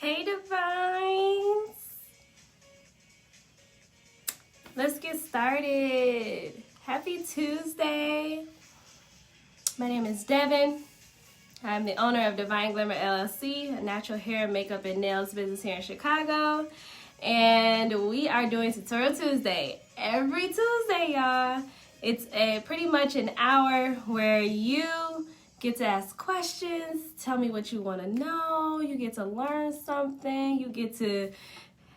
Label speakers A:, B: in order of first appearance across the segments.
A: Hey Divines! Let's get started. Happy Tuesday. My name is Devin. I'm the owner of Divine Glamour LLC, a natural hair, makeup, and nails business here in Chicago. And we are doing Tutorial Tuesday every Tuesday, y'all. It's pretty much an hour where you get to ask questions, tell me what you want to know, you get to learn something, you get to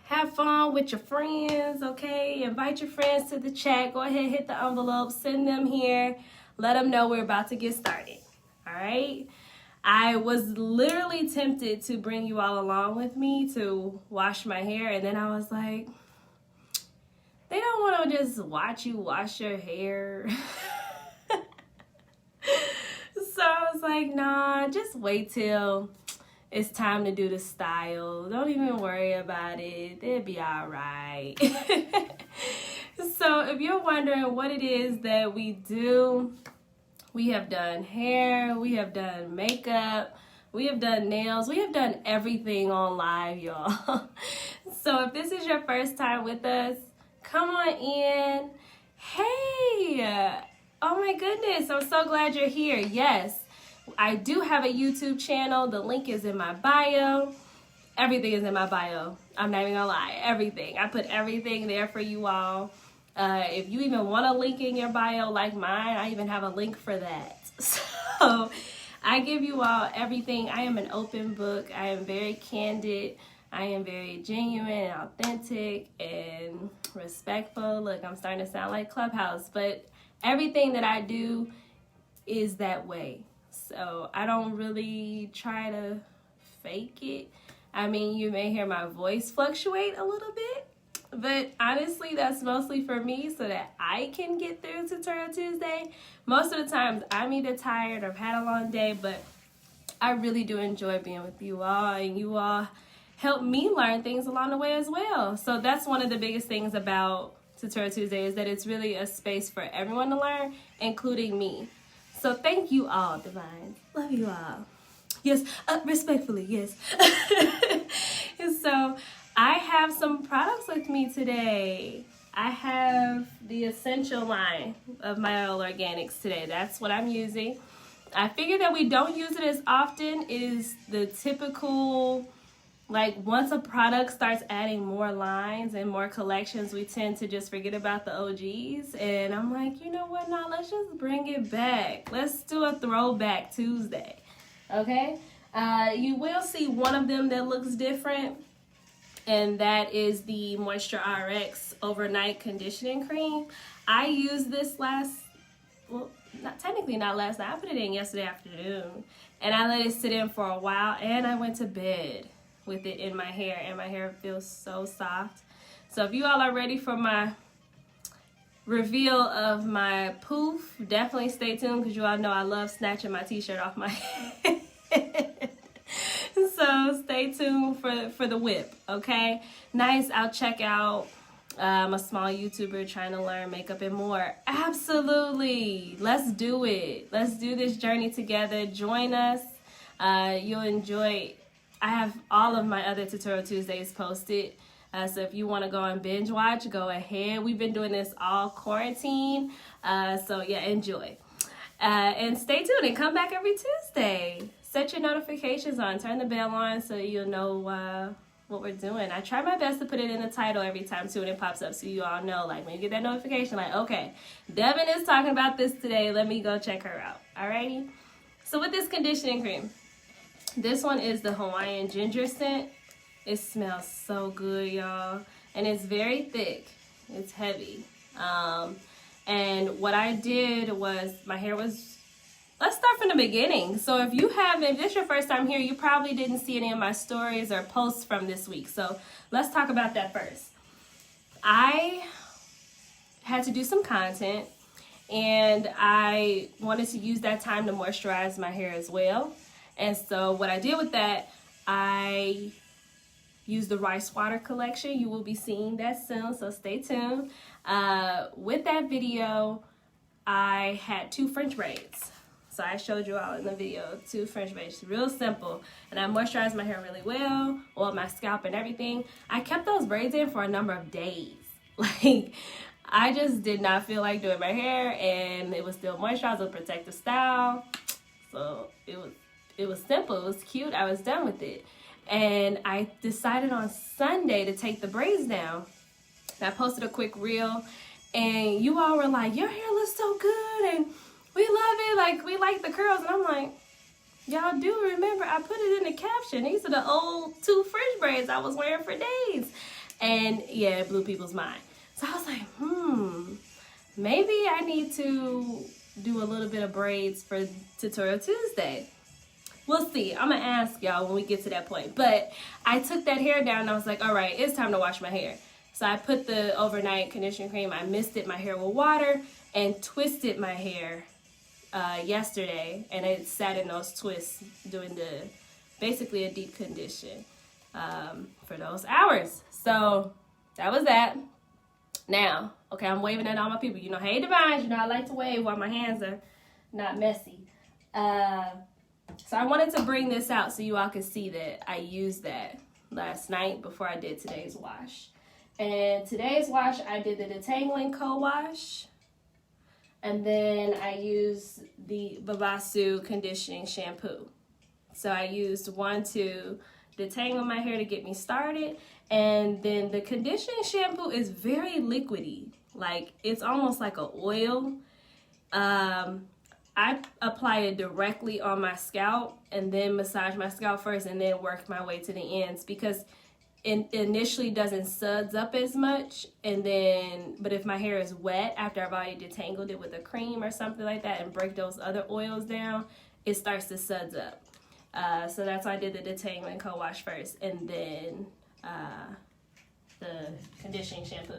A: have fun with your friends, okay? Invite your friends to the chat. Go ahead, hit the envelope, send them here, let them know we're about to get started, all right? I was literally tempted to bring you all along with me to wash my hair, and then I was like, they don't want to just watch you wash your hair. So I was like, nah, just wait till it's time to do the style. Don't even worry about it. It'll be all right. So if you're wondering what it is that we do, we have done hair, we have done makeup, we have done nails, we have done everything on live, y'all. So if this is your first time with us, come on in. Hey! Oh my goodness, I'm so glad you're here. Yes, I do have a YouTube channel. The link is in my bio. Everything is in my bio. I'm not even gonna lie, everything. I put everything there for you all. If you even want a link in your bio like mine, I even have a link for that. So I give you all everything. I am an open book. I am very candid. I am very genuine and authentic and respectful. Look, I'm starting to sound like Clubhouse, but everything that I do is that way. So I don't really try to fake it. I mean, you may hear my voice fluctuate a little bit, but honestly, that's mostly for me so that I can get through Tutorial Tuesday. Most of the times, I'm either tired or I've had a long day, but I really do enjoy being with you all, and you all help me learn things along the way as well. So that's one of the biggest things about Tutorial Tuesday, is that it's really a space for everyone to learn, including me. So thank you all, Divine. Love you all. Yes, respectfully, yes. And so I have some products with me today. I have the Essential line of My Oil Organics today. That's what I'm using. I figure that we don't use it as often. It is the typical, like, once a product starts adding more lines and more collections, we tend to just forget about the OGs. And I'm like, you know what? No, let's just bring it back. Let's do a throwback Tuesday. Okay? You will see one of them that looks different, and that is the Moisture RX Overnight Conditioning Cream. I used this not last night. I put it in yesterday afternoon, and I let it sit in for a while, and I went to bed with it in my hair, and my hair feels so soft. So if you all are ready for my reveal of my poof, definitely stay tuned, because you all know I love snatching my t-shirt off my head. So stay tuned for the whip, okay? Nice. I'll check out a small YouTuber trying to learn makeup and more. Absolutely. Let's do it. Let's do this journey together. Join us. You'll enjoy it. I have all of my other Tutorial Tuesdays posted. So if you want to go and binge watch, go ahead. We've been doing this all quarantine. So yeah, enjoy. And stay tuned and come back every Tuesday. Set your notifications on. Turn the bell on so you'll know what we're doing. I try my best to put it in the title every time too when it pops up, so you all know, like, when you get that notification, like, okay, Devin is talking about this today. Let me go check her out. Alrighty? So with this conditioning cream, this one is the Hawaiian Ginger scent. It smells so good, y'all. And it's very thick. It's heavy. And what I did was, my hair was, let's start from the beginning. So if this is your first time here, you probably didn't see any of my stories or posts from this week. So let's talk about that first. I had to do some content, and I wanted to use that time to moisturize my hair as well. And so what I did with that, I used the Rice Water collection. You will be seeing that soon, so stay tuned. With that video, I had 2 French braids. So I showed you all in the video 2 French braids, real simple. And I moisturized my hair really well, oiled my scalp and everything. I kept those braids in for a number of days. Like, I just did not feel like doing my hair, and it was still moisturized with protective style. So it was simple, it was cute, I was done with it. And I decided on Sunday to take the braids down. And I posted a quick reel, and you all were like, your hair looks so good, and we love it, like, we like the curls. And I'm like, y'all do remember I put it in the caption, these are the old 2 French braids I was wearing for days. And yeah, it blew people's mind. So I was like, maybe I need to do a little bit of braids for Tutorial Tuesday. We'll see. I'm going to ask y'all when we get to that point. But I took that hair down and I was like, all right, it's time to wash my hair. So I put the overnight conditioning cream, I misted my hair with water and twisted my hair yesterday. And it sat in those twists doing basically a deep condition for those hours. So that was that. Now, okay, I'm waving at all my people. You know, hey Divine, you know I like to wave while my hands are not messy. So I wanted to bring this out so you all could see that I used that last night before I did today's wash. And today's wash, I did the Detangling Co-Wash. And then I used the Babasu Conditioning Shampoo. So I used one to detangle my hair to get me started. And then the conditioning shampoo is very liquidy. Like, it's almost like an oil. I apply it directly on my scalp and then massage my scalp first and then work my way to the ends, because it initially doesn't suds up as much. And then, but if my hair is wet after I've already detangled it with a cream or something like that and break those other oils down, it starts to suds up. So that's why I did the Detangling Co-Wash first and then the conditioning shampoo.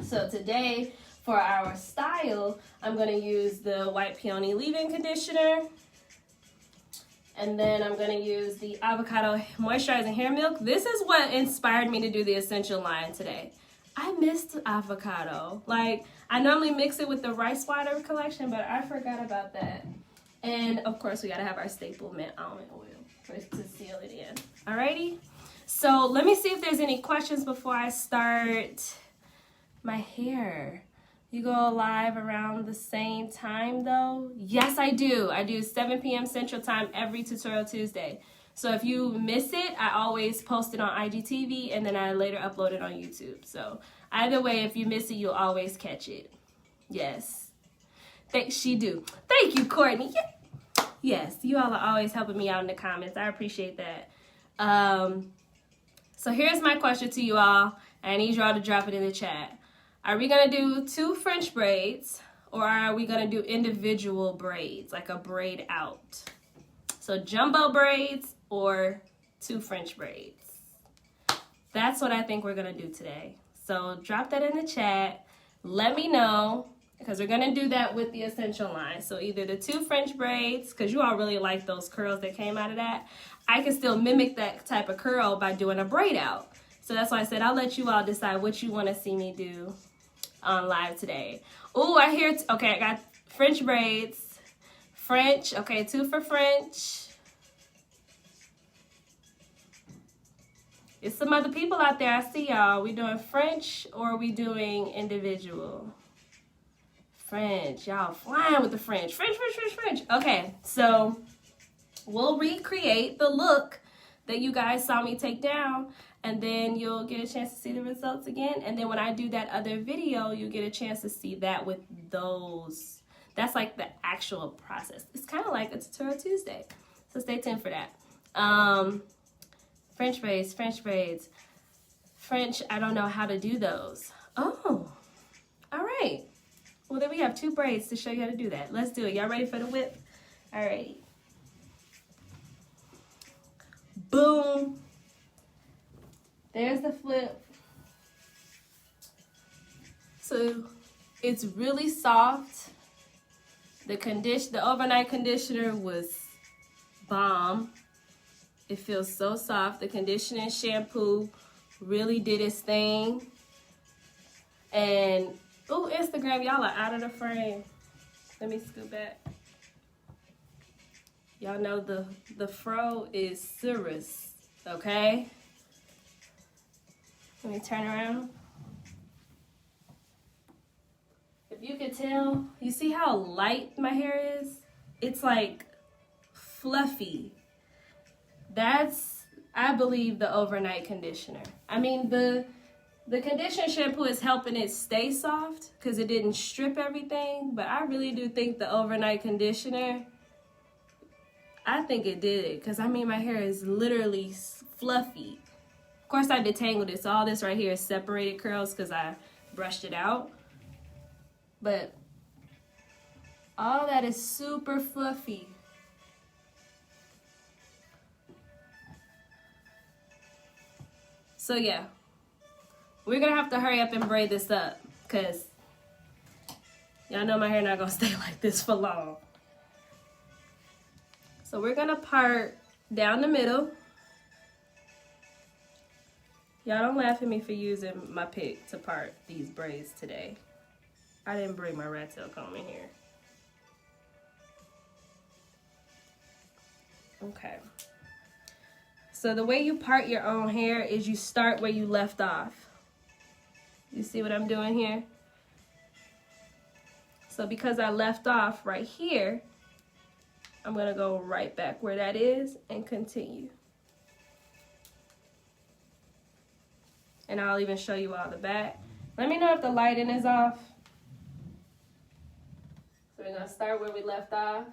A: So today, for our style, I'm going to use the White Peony Leave-In Conditioner. And then I'm going to use the Avocado Moisturizing Hair Milk. This is what inspired me to do the Essential line today. I missed avocado. Like, I normally mix it with the Rice Water collection, but I forgot about that. And, of course, we got to have our staple mint almond oil to seal it in. Alrighty? So, let me see if there's any questions before I start my hair. You go live around the same time though? Yes, I do. I do 7 p.m. Central Time every Tutorial Tuesday. So if you miss it, I always post it on IGTV and then I later upload it on YouTube. So either way, if you miss it, you'll always catch it. Yes. She do. Thank you, Courtney. Yeah. Yes, you all are always helping me out in the comments. I appreciate that. So here's my question to you all. I need you all to drop it in the chat. Are we going to do 2 French braids, or are we going to do individual braids, like a braid out? So jumbo braids or 2 French braids? That's what I think we're going to do today. So drop that in the chat. Let me know, because we're going to do that with the Essential line. So either the 2 French braids, because you all really like those curls that came out of that. I can still mimic that type of curl by doing a braid out. So that's why I said I'll let you all decide what you want to see me do on live today. Oh, I hear, okay, I got French braids. French, okay, 2 for French. There's some other people out there, I see y'all. We doing French or are we doing individual? French, y'all flying with the French. French. Okay, so we'll recreate the look that you guys saw me take down, and then you'll get a chance to see the results again. And then when I do that other video, you get a chance to see that with those. That's like the actual process. It's kind of like a Tutorial Tuesday. So stay tuned for that. French braids. French, I don't know how to do those. Oh, all right. Well, then we have 2 braids to show you how to do that. Let's do it. Y'all ready for the whip? All right. Boom. There's the flip. So it's really soft. The overnight conditioner was bomb. It feels so soft. The conditioning shampoo really did its thing. And oh, Instagram, y'all are out of the frame. Let me scoot back. Y'all know the fro is serious, okay? Let me turn around. If you could tell, you see how light my hair is? It's like fluffy. That's, I believe, the overnight conditioner. I mean, the conditioner shampoo is helping it stay soft because it didn't strip everything, but I really do think the overnight conditioner, I think it did it because, I mean, my hair is literally fluffy. Of course, I detangled it, so all this right here is separated curls because I brushed it out. But all that is super fluffy. So yeah, we're gonna have to hurry up and braid this up because y'all know my hair not gonna stay like this for long. So we're gonna part down the middle. Y'all don't laugh at me for using my pick to part these braids today. I didn't bring my rat tail comb in here. Okay. So the way you part your own hair is you start where you left off. You see what I'm doing here? So because I left off right here, I'm gonna go right back where that is and continue. And I'll even show you all the back. Let me know if the lighting is off. So we're gonna start where we left off.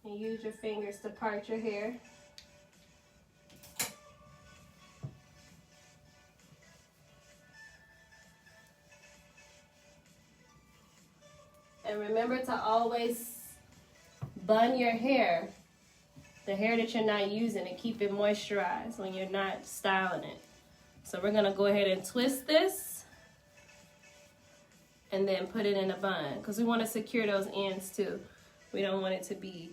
A: And use your fingers to part your hair. And remember to always bun your hair, the hair that you're not using, and keep it moisturized when you're not styling it. So we're gonna go ahead and twist this and then put it in a bun because we want to secure those ends too. We don't want it to be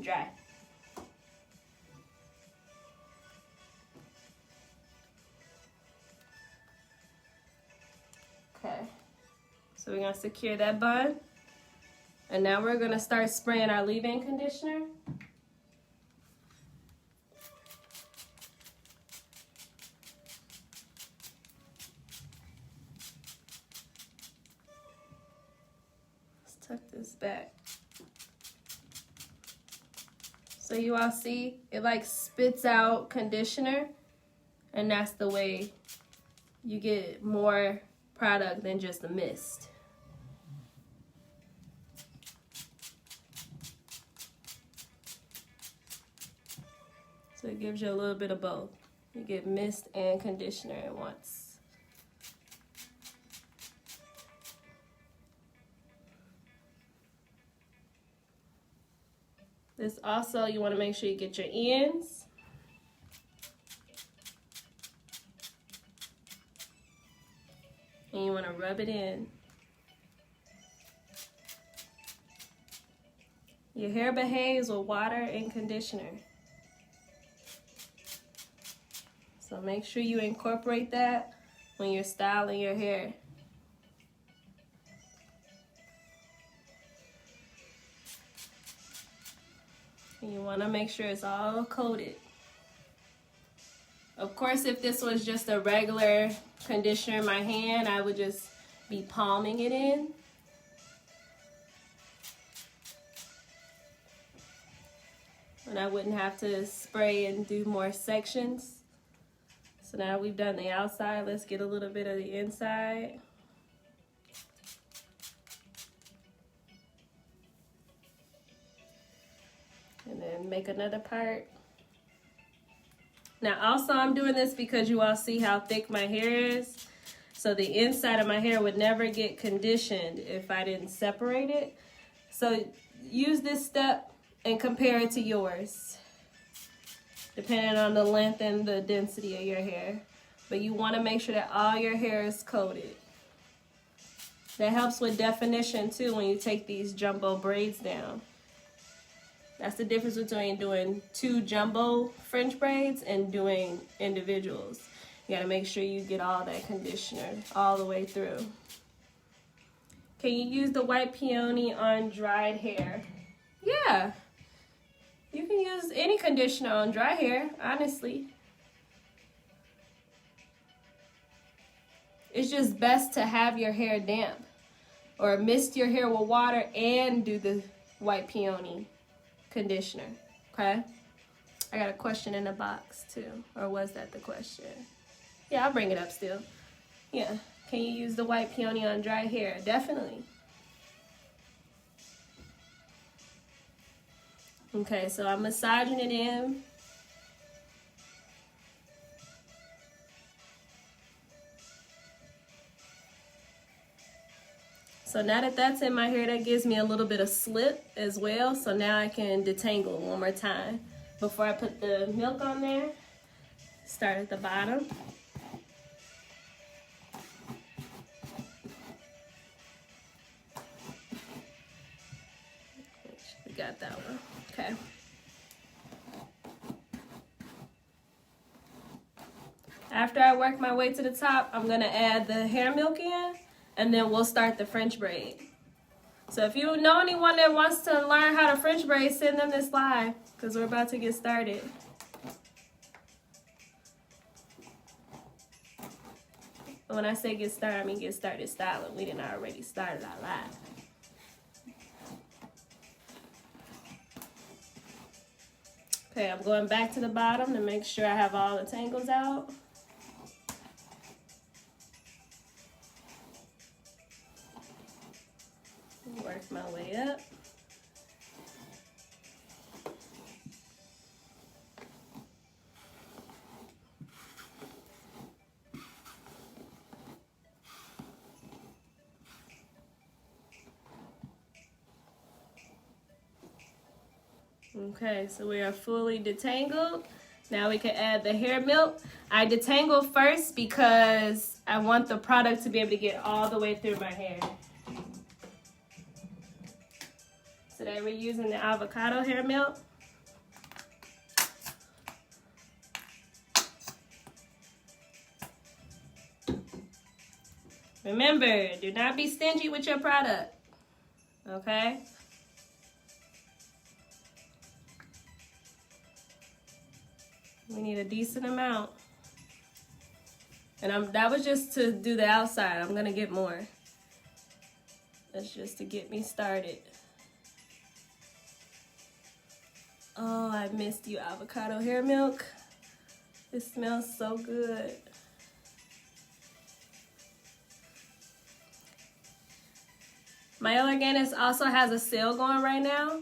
A: dry. Okay, so we're gonna secure that bun. And now we're gonna start spraying our leave-in conditioner. Let's tuck this back. So you all see, it like spits out conditioner, and that's the way you get more product than just a mist. So it gives you a little bit of both. You get mist and conditioner at once. This also, you want to make sure you get your ends. And you want to rub it in. Your hair behaves with water and conditioner. So make sure you incorporate that when you're styling your hair. And you want to make sure it's all coated. Of course, if this was just a regular conditioner in my hand, I would just be palming it in. And I wouldn't have to spray and do more sections. So now we've done the outside, let's get a little bit of the inside. And then make another part. Now also I'm doing this because you all see how thick my hair is. So the inside of my hair would never get conditioned if I didn't separate it. So use this step and compare it to yours, depending on the length and the density of your hair. But you want to make sure that all your hair is coated. That helps with definition too when you take these jumbo braids down. That's the difference between doing two jumbo French braids and doing individuals. You gotta make sure you get all that conditioner all the way through. Can you use the white peony on dried hair? Yeah. You can use any conditioner on dry hair, honestly. It's just best to have your hair damp or mist your hair with water and do the white peony conditioner, okay? I got a question in the box too, or was that the question? Yeah, I'll bring it up still. Yeah, can you use the white peony on dry hair? Definitely. Okay, so I'm massaging it in. So now that that's in my hair, that gives me a little bit of slip as well. So now I can detangle one more time. Before I put the milk on there, start at the bottom. We got that one, okay. After I work my way to the top, I'm gonna add the hair milk in, and then we'll start the French braid. So if you know anyone that wants to learn how to French braid, send them this live, because we're about to get started. When I say get started, I mean get started styling. We didn't already started our live. Okay, I'm going back to the bottom to make sure I have all the tangles out. Work my way up. Okay, so we are fully detangled. Now we can add the hair milk. I detangle first because I want the product to be able to get all the way through my hair. Today we're using the avocado hair milk. Remember, do not be stingy with your product, okay? We need a decent amount. And that was just to do the outside. I'm gonna get more. That's just to get me started. Oh, I missed you, avocado hair milk. It smells so good. My Organics also has a sale going right now.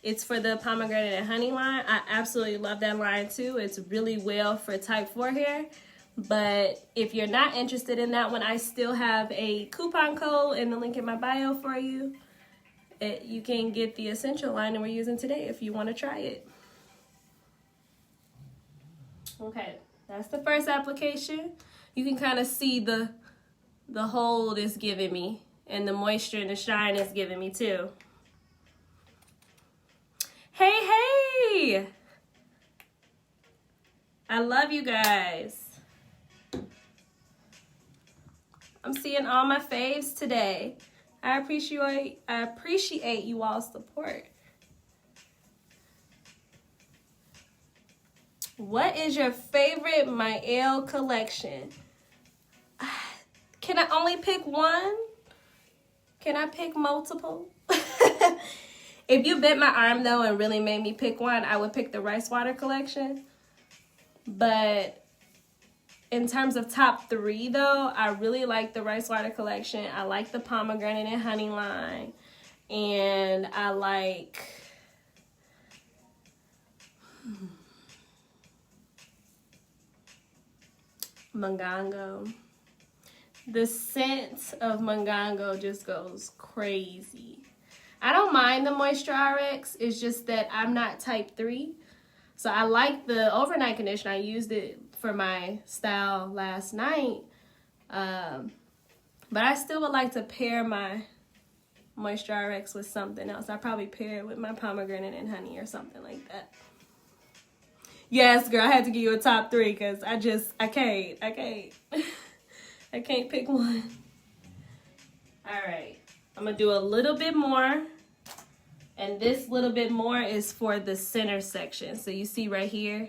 A: It's for the pomegranate and honey line. I absolutely love that line too. It's really well for type 4 hair. But if you're not interested in that one, I still have a coupon code in the link in my bio for you. You can get the essential line that we're using today if you want to try it. Okay, that's the first application. You can kind of see the hold it's giving me and the moisture and the shine it's giving me too. Hey! I love you guys. I'm seeing all my faves today. I appreciate you all's support. What is your favorite Mielle collection? Can I only pick one? Can I pick multiple? If you bit my arm though and really made me pick one, I would pick the Rice Water collection. But in terms of top 3 though, I really like the Rice Water collection. I like the pomegranate and honey line. And I like Mongongo. The scent of Mongongo just goes crazy. I don't mind the Moisture RX. It's just that I'm not type 3. So I like the overnight conditioner. I used it for my style last night. But I still would like to pair my Moisture RX with something else. I'd probably pair it with my pomegranate and honey or something like that. Yes, girl, I had to give you a top 3 because I can't. I can't pick one. All right, I'm gonna do a little bit more. And this little bit more is for the center section. So you see right here,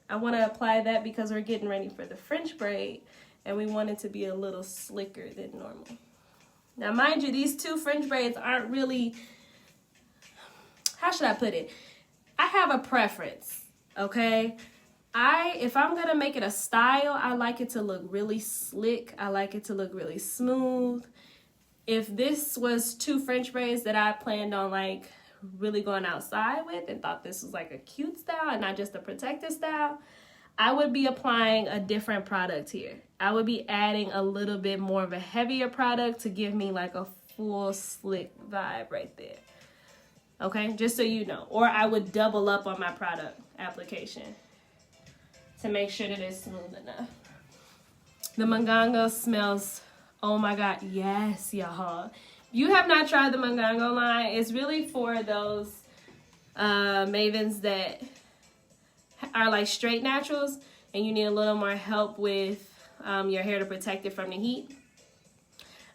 A: I want to apply that because we're getting ready for the French braid and we want it to be a little slicker than normal. Now, mind you, these 2 French braids aren't really, how should I put it? I have a preference, okay? If I'm gonna make it a style, I like it to look really slick. I like it to look really smooth. If this was 2 French braids that I planned on like really going outside with and thought this was like a cute style and not just a protective style, I would be applying a different product here. I would be adding a little bit more of a heavier product to give me like a full slick vibe right there. Okay, just so you know. Or I would double up on my product application to make sure that it's smooth enough. The Mongongo smells, oh my God, yes, y'all. If you have not tried the Mongongo line, it's really for those mavens that are like straight naturals and you need a little more help with your hair to protect it from the heat.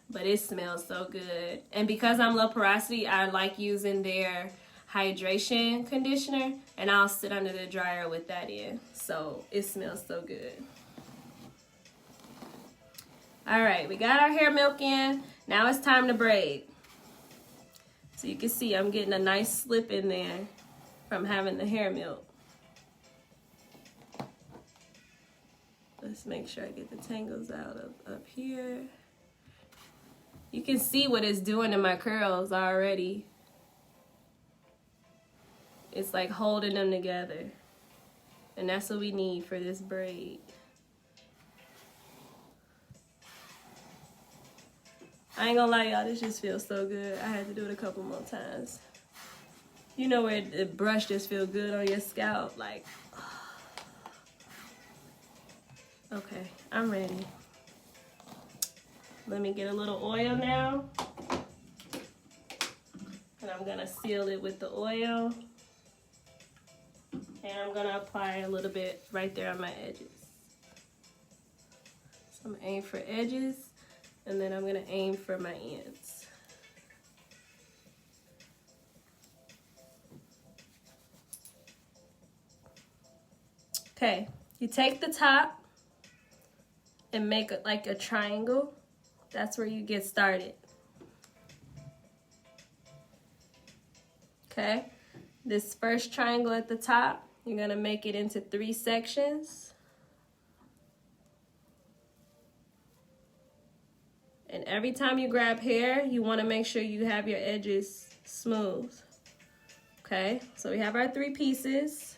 A: But it smells so good. And because I'm low porosity, I like using their hydration conditioner and I'll sit under the dryer with that in. So it smells so good. All right, we got our hair milk in. Now it's time to braid. So you can see I'm getting a nice slip in there from having the hair milk. Let's make sure I get the tangles out of up here. You can see what it's doing to my curls already. It's like holding them together. And that's what we need for this braid. I ain't gonna lie, y'all, this just feels so good. I had to do it a couple more times. You know where the brush just feels good on your scalp, like, okay, I'm ready. Let me get a little oil now. And I'm gonna seal it with the oil. And I'm gonna apply a little bit right there on my edges. So I'm gonna aim for edges, and then I'm gonna aim for my ends. Okay, you take the top and make it like a triangle. That's where you get started. Okay, this first triangle at the top, you're gonna make it into 3 sections. And every time you grab hair, you wanna make sure you have your edges smooth. Okay, so we have our 3 pieces.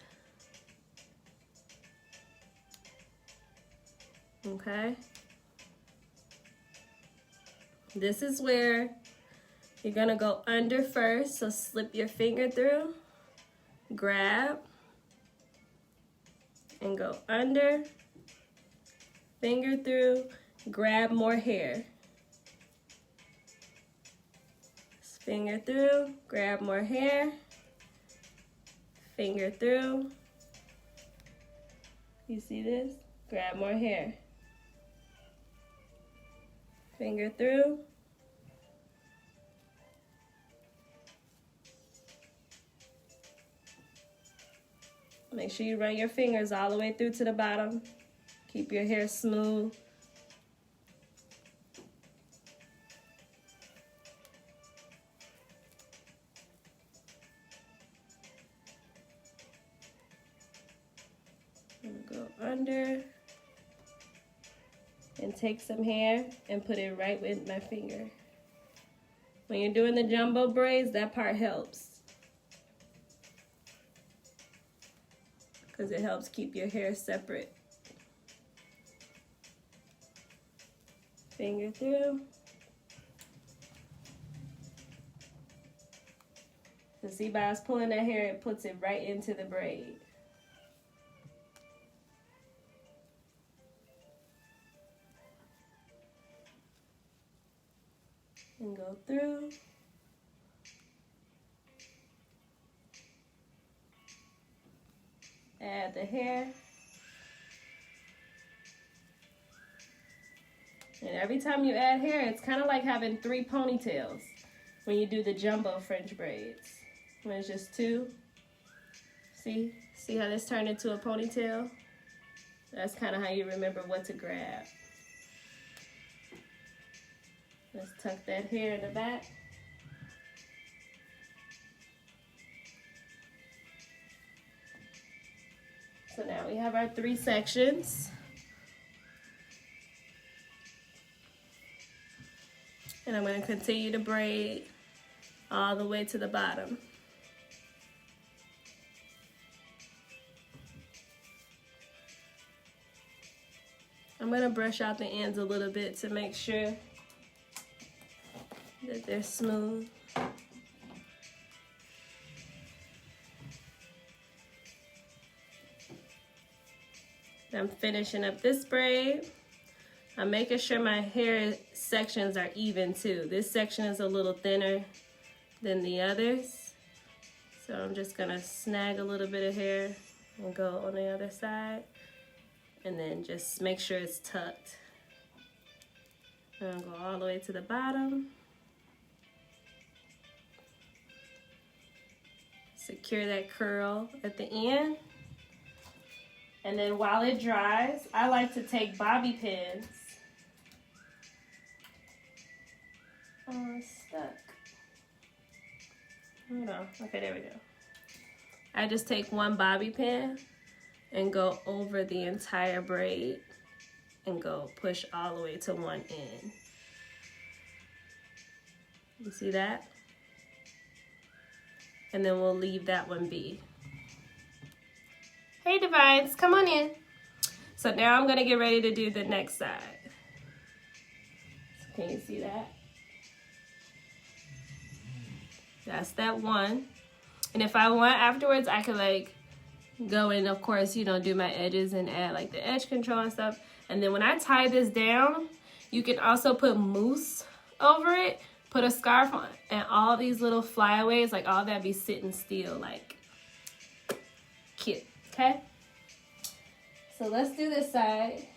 A: Okay. This is where you're gonna go under first, so slip your finger through, grab, and go under, finger through, grab more hair. Finger through, grab more hair, finger through. You see this? Grab more hair. Finger through. Make sure you run your fingers all the way through to the bottom. Keep your hair smooth. Go under and take some hair and put it right with my finger. When you're doing the jumbo braids, that part helps because it helps keep your hair separate. Finger through. So see, by us pulling that hair, it puts it right into the braid. And go through. add the hair. And every time you add hair, it's kind of like having 3 ponytails when you do the jumbo French braids. When it's just 2. See how this turned into a ponytail? That's kind of how you remember what to grab. Let's tuck that hair in the back. So now we have our 3 sections. And I'm going to continue to braid all the way to the bottom. I'm going to brush out the ends a little bit to make sure that they're smooth. I'm finishing up this braid. I'm making sure my hair sections are even too. This section is a little thinner than the others. So I'm just gonna snag a little bit of hair and go on the other side. And then just make sure it's tucked. And I'll go all the way to the bottom. Secure that curl at the end. And then while it dries, I like to take bobby pins. Oh, it's stuck. Hold on. Okay, there we go. I just take one bobby pin and go over the entire braid and go push all the way to one end. You see that? And then we'll leave that one be. Hey Divines, come on in. So now I'm gonna get ready to do the next side. So can you see that? That's that one. And if I want afterwards, I could like go in, of course, you know, do my edges and add like the edge control and stuff. And then when I tie this down, you can also put mousse over it, put a scarf on, and all these little flyaways, like all that be sitting still, like cute. Okay, so let's do this side.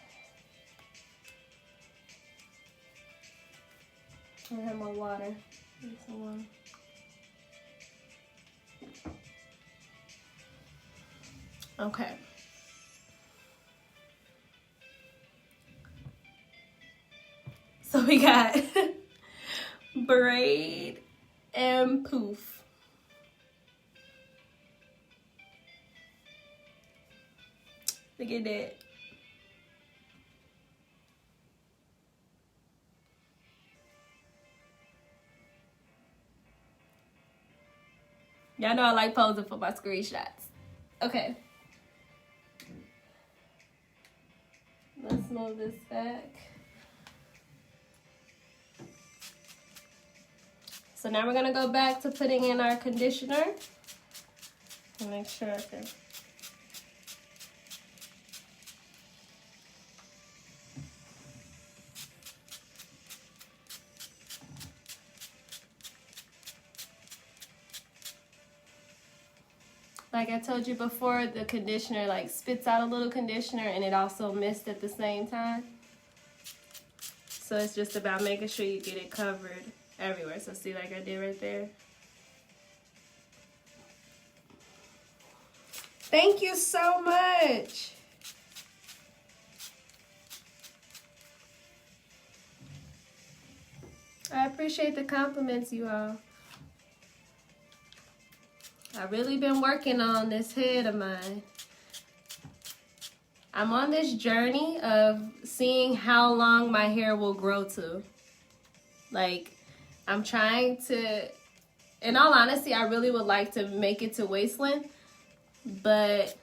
A: I have my water. Some water. Okay. So we got braid and poof. Look at that. Y'all know I like posing for my screenshots. Okay. Let's move this back. So now we're gonna go back to putting in our conditioner. And make sure I can. Like I told you before, the conditioner like spits out a little conditioner and it also mists at the same time. So it's just about making sure you get it covered everywhere. So see like I did right there. Thank you so much. I appreciate the compliments, you all. I've really been working on this head of mine. I'm on this journey of seeing how long my hair will grow to. Like, I'm trying to, in all honesty, I really would like to make it to waist length. But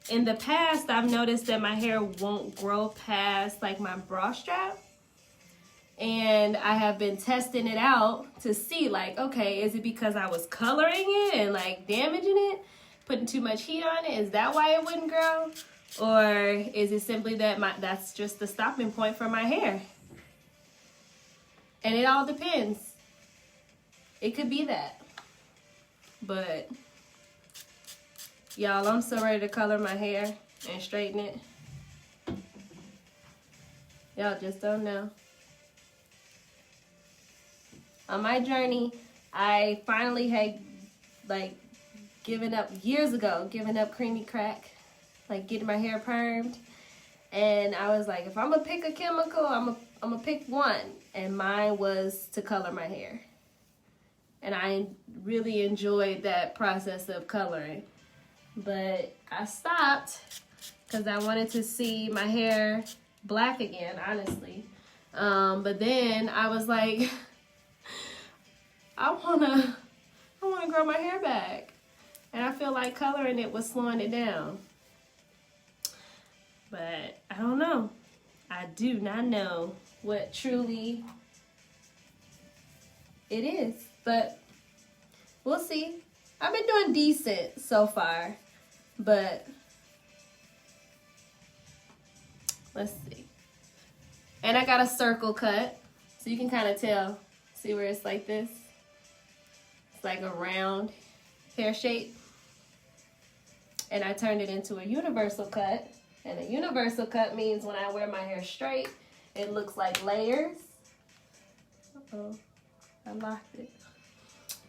A: in the past, I've noticed that my hair won't grow past like my bra strap. And I have been testing it out to see like, okay, is it because I was coloring it and like damaging it, putting too much heat on it? Is that why it wouldn't grow? Or is it simply that that's just the stopping point for my hair? And it all depends. It could be that. But Y'all, I'm so ready to color my hair and straighten it. Y'all just don't know. On my journey, I finally had like given up years ago, giving up creamy crack, like getting my hair permed. And I was like, if I'm gonna pick a chemical, I'm gonna pick one. And mine was to color my hair. And I really enjoyed that process of coloring. But I stopped because I wanted to see my hair black again, honestly. But then I was like, I wanna grow my hair back. And I feel like coloring it was slowing it down. But I don't know. I do not know what truly it is. But we'll see. I've been doing decent so far. But let's see. And I got a circle cut. So you can kind of tell. See where it's like this? It's like a round hair shape. And I turned it into a universal cut. And a universal cut means when I wear my hair straight, it looks like layers. Uh-oh, I locked it.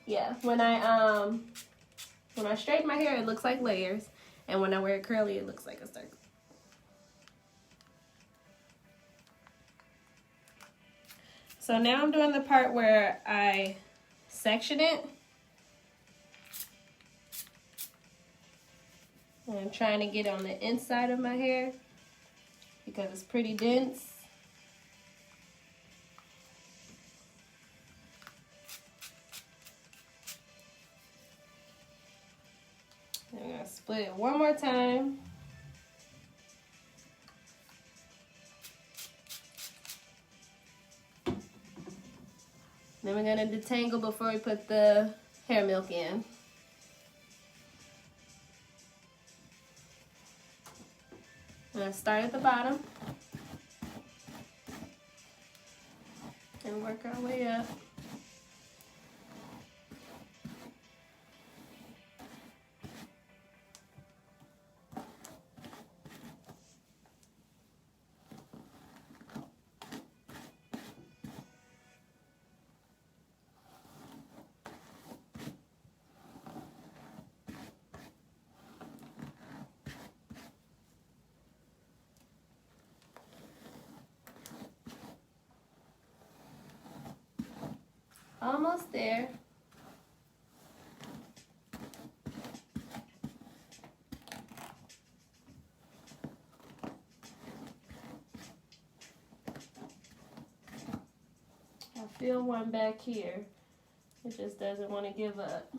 A: Yeah, when I straighten my hair, it looks like layers. And when I wear it curly, it looks like a circle. So now I'm doing the part where I section it. And I'm trying to get on the inside of my hair because it's pretty dense. And I'm going to split it one more time. Then we're going to detangle before we put the hair milk in. I'm going to start at the bottom and work our way up. Almost there. I feel one back here. It just doesn't want to give up.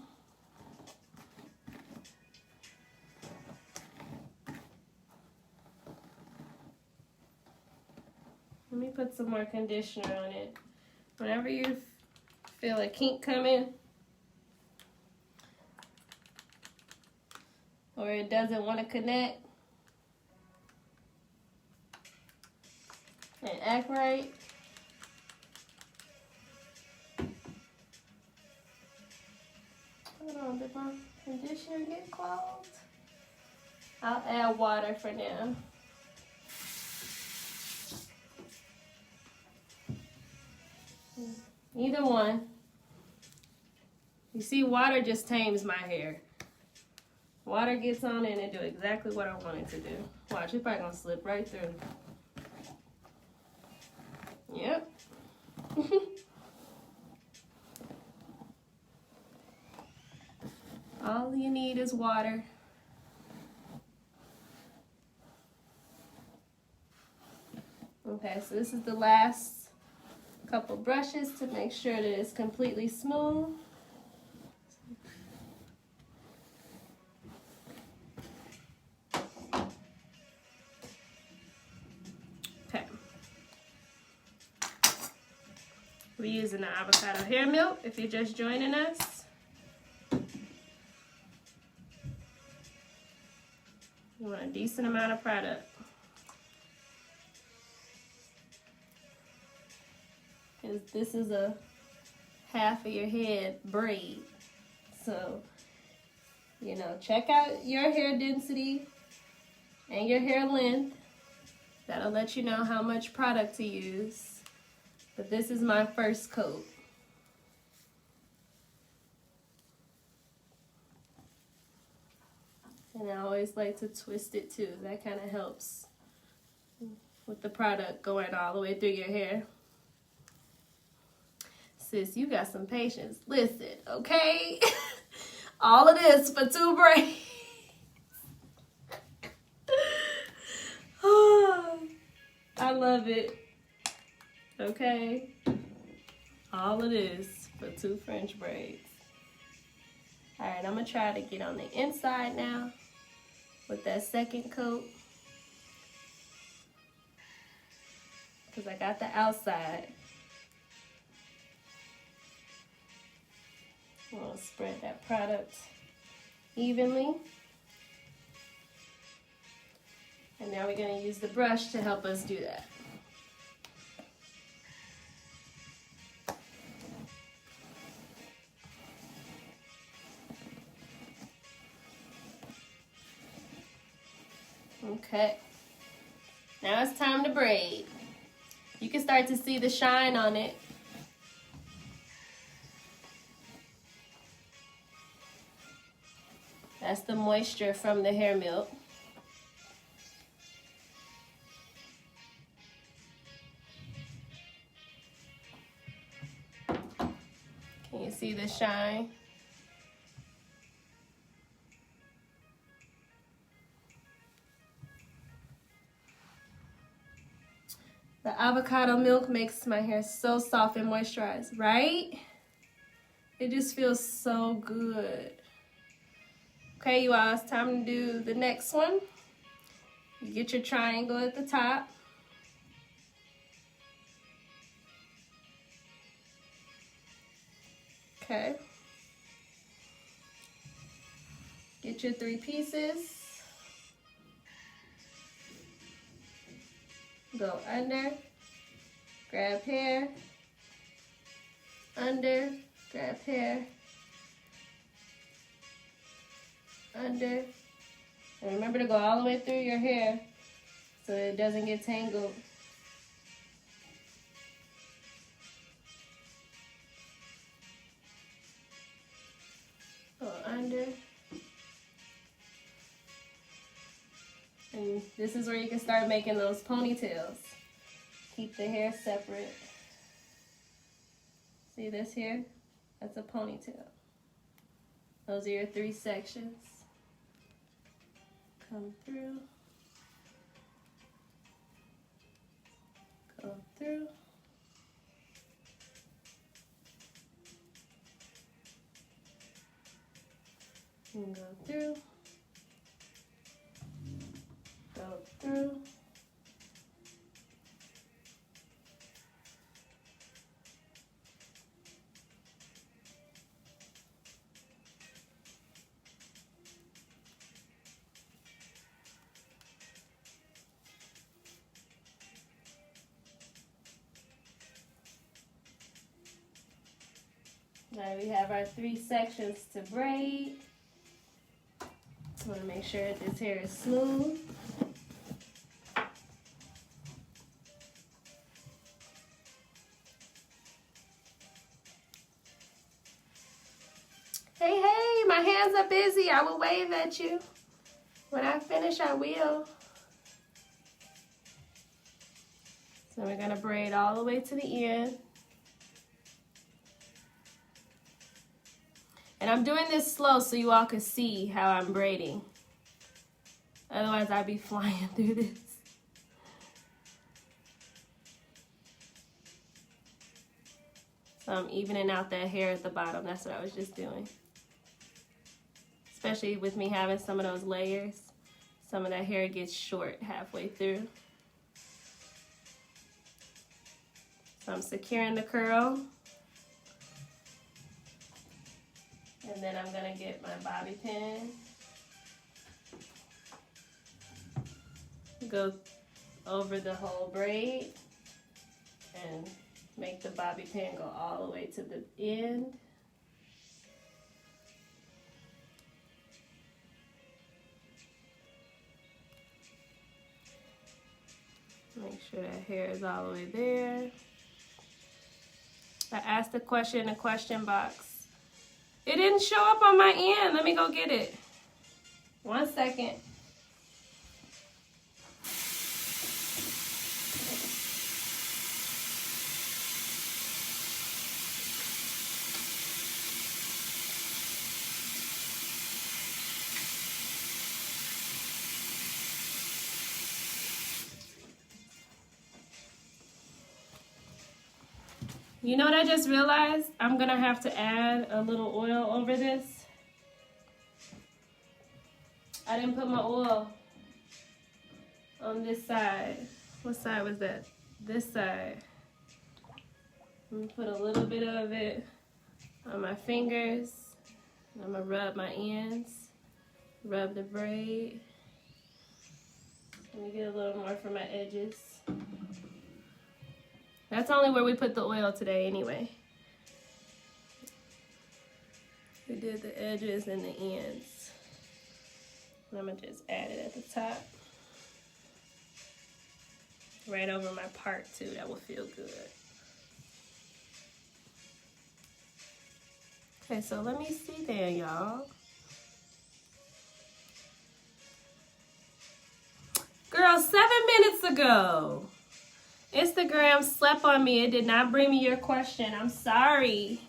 A: Let me put some more conditioner on it. Whenever you feel a kink coming, or it doesn't want to connect and act right, hold on, did my conditioner get clogged? I'll add water for now. Either one. You see, water just tames my hair. Water gets on it and it do exactly what I want it to do. Watch, it's probably gonna slip right through. Yep. All you need is water. Okay, so this is the last couple brushes to make sure that it's completely smooth. Okay. We're using the avocado hair milk if you're just joining us. You want a decent amount of product. This is a half of your head braid, so You know, check out your hair density and your hair length. That'll let you know how much product to use. But this is my first coat. And I always like to twist it too. That kind of helps with the product going all the way through your hair. Sis, you got some patience. Listen, okay? All of this for 2 braids. I love it. Okay? All of this for 2 French braids. Alright, I'm going to try to get on the inside now with that second coat. Because I got the outside. I'm going to spread that product evenly. And now we're going to use the brush to help us do that. Okay. Now it's time to braid. You can start to see the shine on it. That's the moisture from the hair milk. Can you see the shine? The avocado milk makes my hair so soft and moisturized, right? It just feels so good. Okay, you all, it's time to do the next one. You get your triangle at the top. Okay. Get your 3 pieces. Go under, grab hair, under, grab hair, under, and remember to go all the way through your hair so it doesn't get tangled. Go under. And this is where you can start making those ponytails. Keep the hair separate. See this here? That's a ponytail. Those are your 3 sections. Come through. Go through. And go through. Go through. Now we have our 3 sections to braid. I want to make sure that this hair is smooth. Hey, hey, my hands are busy. I will wave at you. When I finish, I will. So we're going to braid all the way to the end. And I'm doing this slow so you all can see how I'm braiding. Otherwise, I'd be flying through this. So I'm evening out that hair at the bottom. That's what I was just doing. Especially with me having some of those layers. Some of that hair gets short halfway through. So I'm securing the curl. And then I'm gonna get my bobby pin. Go over the whole braid and make the bobby pin go all the way to the end. Make sure that hair is all the way there. I asked the question in the question box. It didn't show up on my end. Let me go get it. 1 second. You know what I just realized? I'm gonna have to add a little oil over this. I didn't put my oil on this side. What side was that? This side. I'm gonna put a little bit of it on my fingers. I'm gonna rub my ends, rub the braid. Let me get a little more for my edges. That's only where we put the oil today anyway. We did the edges and the ends. I'm gonna just add it at the top. Right over my part too, that will feel good. Okay, so let me see there, y'all. Girl, 7 minutes ago. Instagram slept on me. It did not bring me your question. I'm sorry.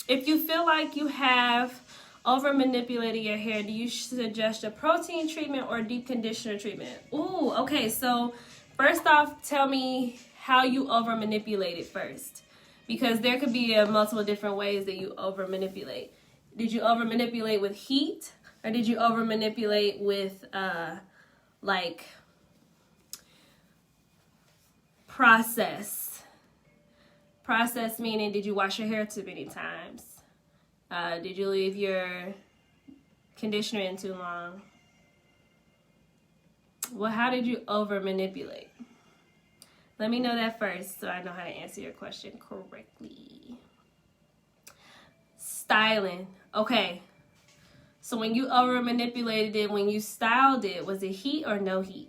A: If you feel like you have over manipulated your hair, do you suggest a protein treatment or deep conditioner treatment? Ooh, okay. So first off, tell me how you over manipulate it first, because there could be multiple different ways that you over manipulate. Did you over manipulate with heat, or did you over manipulate with like process? Process meaning, did you wash your hair too many times? Did you leave your conditioner in too long? Well, how did you over manipulate? Let me know that first so I know how to answer your question correctly. Styling. Okay. So when you over manipulated it, when you styled it, was it heat or no heat?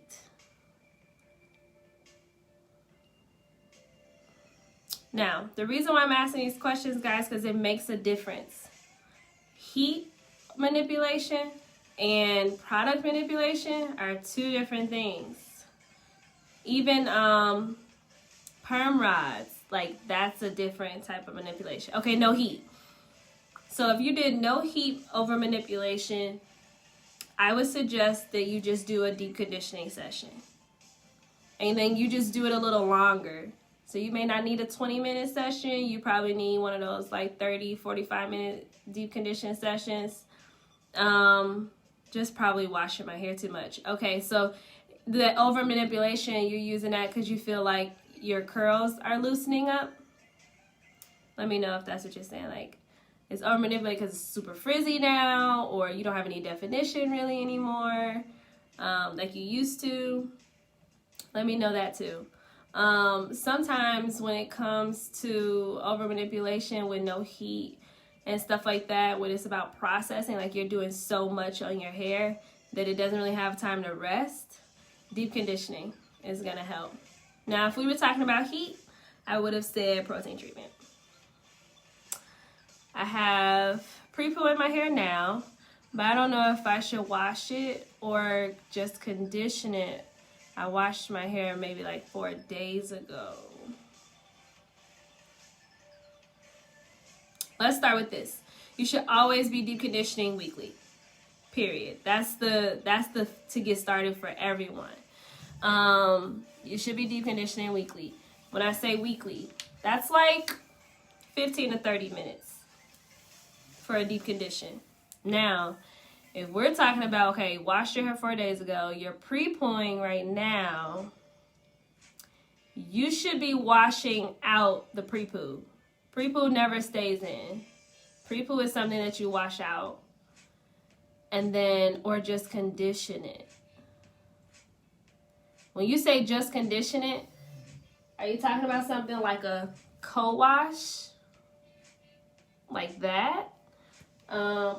A: Now, the reason why I'm asking these questions, guys, because it makes a difference. Heat manipulation and product manipulation are two different things. Even perm rods, like that's a different type of manipulation. Okay, no heat. So if you did no heat over manipulation, I would suggest that you just do a deep conditioning session. And then you just do it a little longer. So you may not need a 20-minute session. You probably need one of those like 30, 45-minute deep conditioning sessions. Just probably washing my hair too much. Okay, so the over manipulation, you're using that because you feel like your curls are loosening up. Let me know if that's what you're saying. Like, it's over manipulated because it's super frizzy now, or you don't have any definition really anymore, like you used to. Let me know that too. Sometimes when it comes to over manipulation with no heat and stuff like that, when it's about processing, like you're doing so much on your hair that it doesn't really have time to rest, deep conditioning is gonna help. Now, if we were talking about heat, I would have said protein treatment. I have pre-poo in my hair now, but I don't know if I should wash it or just condition it. I washed my hair maybe like 4 days ago. Let's start with this. You should always be deep conditioning weekly. Period. That's the to get started for everyone. You should be deep conditioning weekly. When I say weekly, that's like 15 to 30 minutes for a deep condition. Now, if we're talking about, okay, washed your hair 4 days ago, you're pre-pooing right now, you should be washing out the pre-poo. Pre-poo never stays in. Pre-poo is something that you wash out and then, or just condition it. When you say just condition it, are you talking about something like a co-wash? Like that?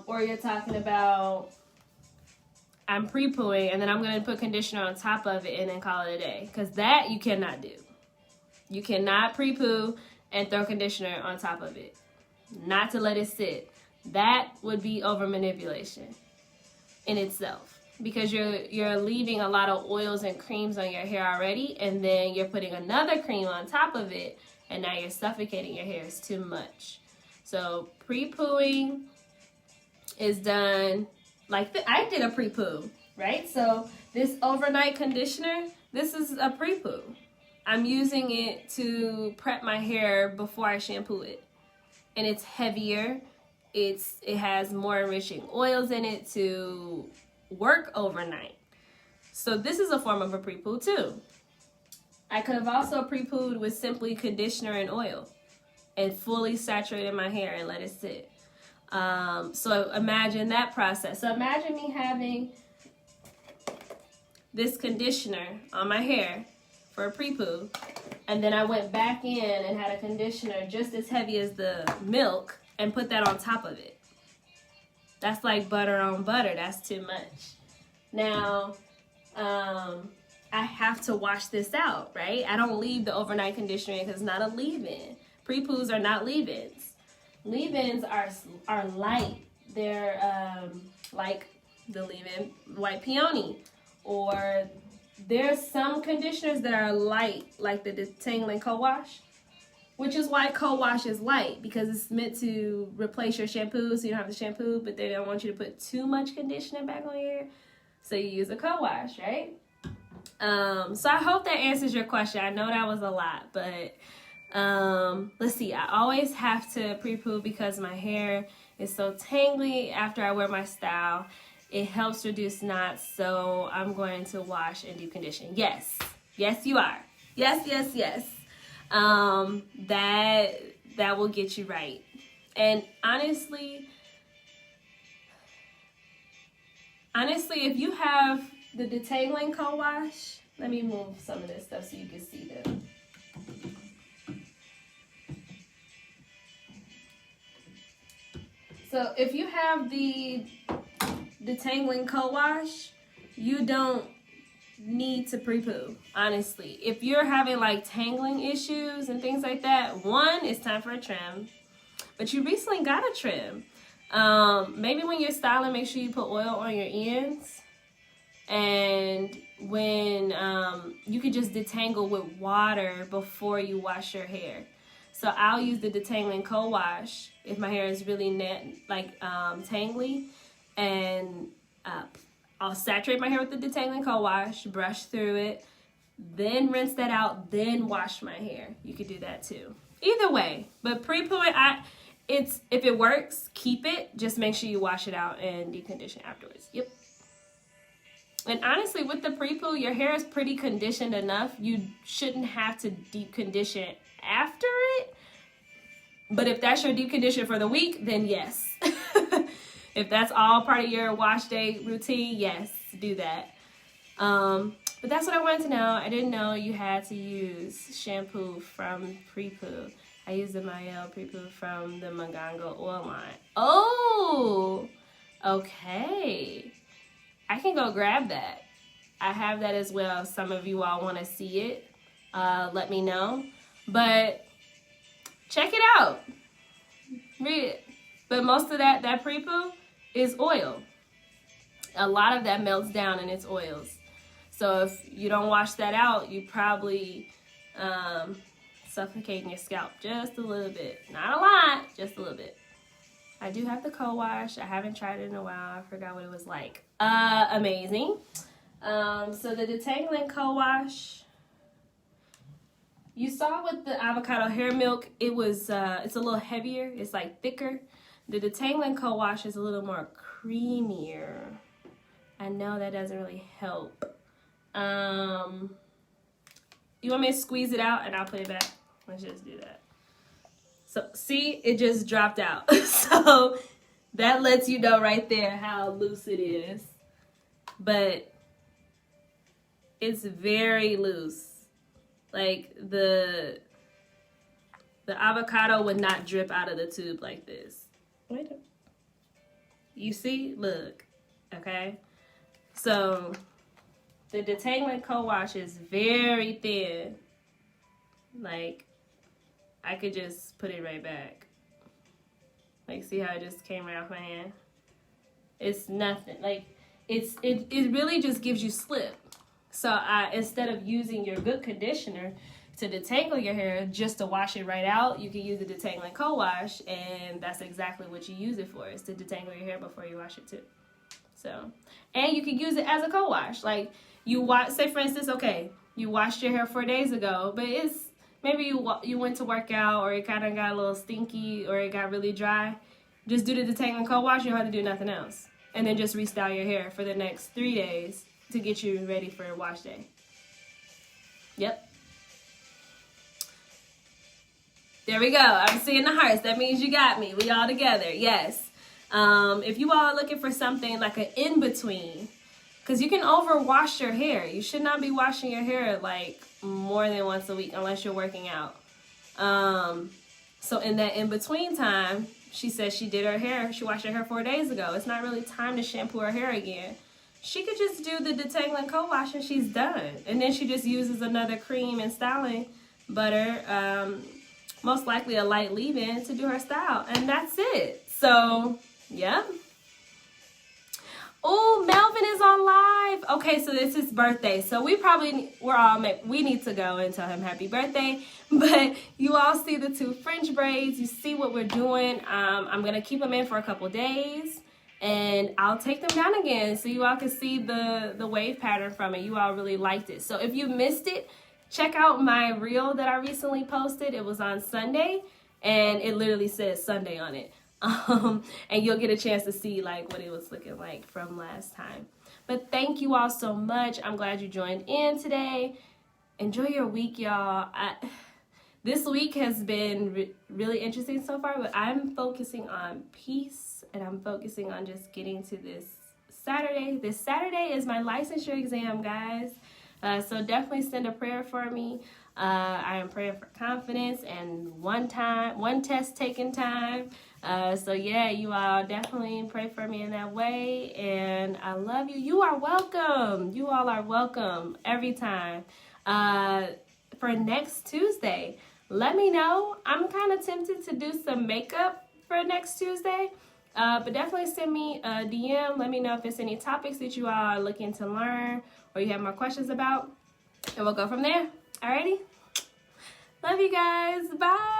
A: Or you're talking about, I'm pre-pooing, and then I'm going to put conditioner on top of it and then call it a day. Because that you cannot do. You cannot pre-poo and throw conditioner on top of it. Not to let it sit. That would be over manipulation in itself. Because you're leaving a lot of oils and creams on your hair already, and then you're putting another cream on top of it, and now you're suffocating your hair. It's too much. So pre-pooing is done like I did a pre-poo, right? So this overnight conditioner, this is a pre-poo. I'm using it to prep my hair before I shampoo it. And it's heavier. It has more enriching oils in it to work overnight. So this is a form of a pre-poo too. I could have also pre-pooed with simply conditioner and oil and fully saturated my hair and let it sit. So imagine that process. So imagine me having this conditioner on my hair for a pre-poo, and then I went back in and had a conditioner just as heavy as the milk and put that on top of it. That's like butter on butter. That's too much. Now, I have to wash this out, right? I don't leave the overnight conditioner in because it's not a leave-in. Pre-poos are not leave-ins. Leave-ins are light. They're like the leave-in white peony, or there's some conditioners that are light, like the detangling co-wash, which is why co-wash is light, because it's meant to replace your shampoo so you don't have to shampoo, but they don't want you to put too much conditioner back on your hair, so you use a co-wash, right? So I hope that answers your question. I know that was a lot, but let's see. I always have to pre-poo because my hair is so tangly after I wear my style. It helps reduce knots, so I'm going to wash and deep condition. Yes, you are. Yes. That will get you right. And honestly, if you have the detangling co-wash, let me move some of this stuff so you can see them. So if you have the detangling co-wash, you don't need to pre-poo, honestly. If you're having like tangling issues and things like that, one, it's time for a trim. But you recently got a trim. Maybe when you're styling, make sure you put oil on your ends. And when you could just detangle with water before you wash your hair. So I'll use the detangling co-wash if my hair is really tangly, and I'll saturate my hair with the detangling co-wash, brush through it, then rinse that out, then wash my hair. You could do that too. Either way, but pre-pooing, if it works, keep it. Just make sure you wash it out and deep condition afterwards. Yep. And honestly, with the pre-poo, your hair is pretty conditioned enough. You shouldn't have to deep condition after it. But if that's your deep condition for the week, then yes. If that's all part of your wash day routine, yes, do that. But that's what I wanted to know. I didn't know you had to use shampoo from pre-poo. I used the Mael pre-poo from the Mangango oil line. Oh, okay. I can go grab that. I have that as well. If some of you all want to see it, let me know. But check it out. Read it. But most of that pre-poo is oil. A lot of that melts down in its oils. So if you don't wash that out, you probably suffocating your scalp just a little bit. Not a lot, just a little bit. I do have the co-wash. I haven't tried it in a while. I forgot what it was like. Amazing. So the detangling co-wash, you saw with the avocado hair milk, it's a little heavier. It's like thicker. The detangling co-wash is a little more creamier. I know that doesn't really help. You want me to squeeze it out and I'll put it back? Let's just do that. So see, it just dropped out. So that lets you know right there how loose it is. But it's very loose. Like the avocado would not drip out of the tube like this. Wait. You see? Look. Okay. So the detangling co-wash is very thin. Like, I could just put it right back. Like, see how it just came right off my hand? It's nothing. Like, it really just gives you slip. So instead of using your good conditioner to detangle your hair just to wash it right out, you can use the detangling co-wash, and that's exactly what you use it for, is to detangle your hair before you wash it too. So, and you can use it as a co-wash. Like, you wash, say for instance, okay, you washed your hair 4 days ago, but it's maybe you went to work out, or it kind of got a little stinky, or it got really dry. Just do the detangling co-wash. You don't have to do nothing else, and then just restyle your hair for the next 3 days to get you ready for wash day. Yep. There we go. I'm seeing the hearts. That means you got me. We all together. Yes. If you all are looking for something like an in-between, because you can overwash your hair. You should not be washing your hair like more than once a week unless you're working out. So in that in-between time, she said she did her hair. She washed her hair 4 days ago. It's not really time to shampoo her hair again. She could just do the detangling co-wash and she's done. And then she just uses another cream and styling butter, most likely a light leave-in, to do her style. And that's it. So, yeah. Oh, Melvin is on live. Okay, so it's his birthday. So we need to go and tell him happy birthday. But you all see the 2 French braids. You see what we're doing. I'm going to keep them in for a couple days. And I'll take them down again so you all can see the wave pattern from it. You all really liked it. So if you missed it, check out my reel that I recently posted. It was on Sunday, and it literally says Sunday on it. And you'll get a chance to see like what it was looking like from last time. But thank you all so much. I'm glad you joined in today. Enjoy your week, y'all. This week has been really interesting so far, but I'm focusing on peace, and I'm focusing on just getting to this Saturday. This Saturday is my licensure exam, guys. So definitely send a prayer for me. I am praying for confidence and one test taking time. So yeah, you all definitely pray for me in that way. And I love you. You are welcome. You all are welcome every time. For next Tuesday, let me know. I'm kind of tempted to do some makeup for next Tuesday. But definitely send me a DM. Let me know if there's any topics that you all are looking to learn or you have more questions about. And we'll go from there. Alrighty? Love you guys. Bye.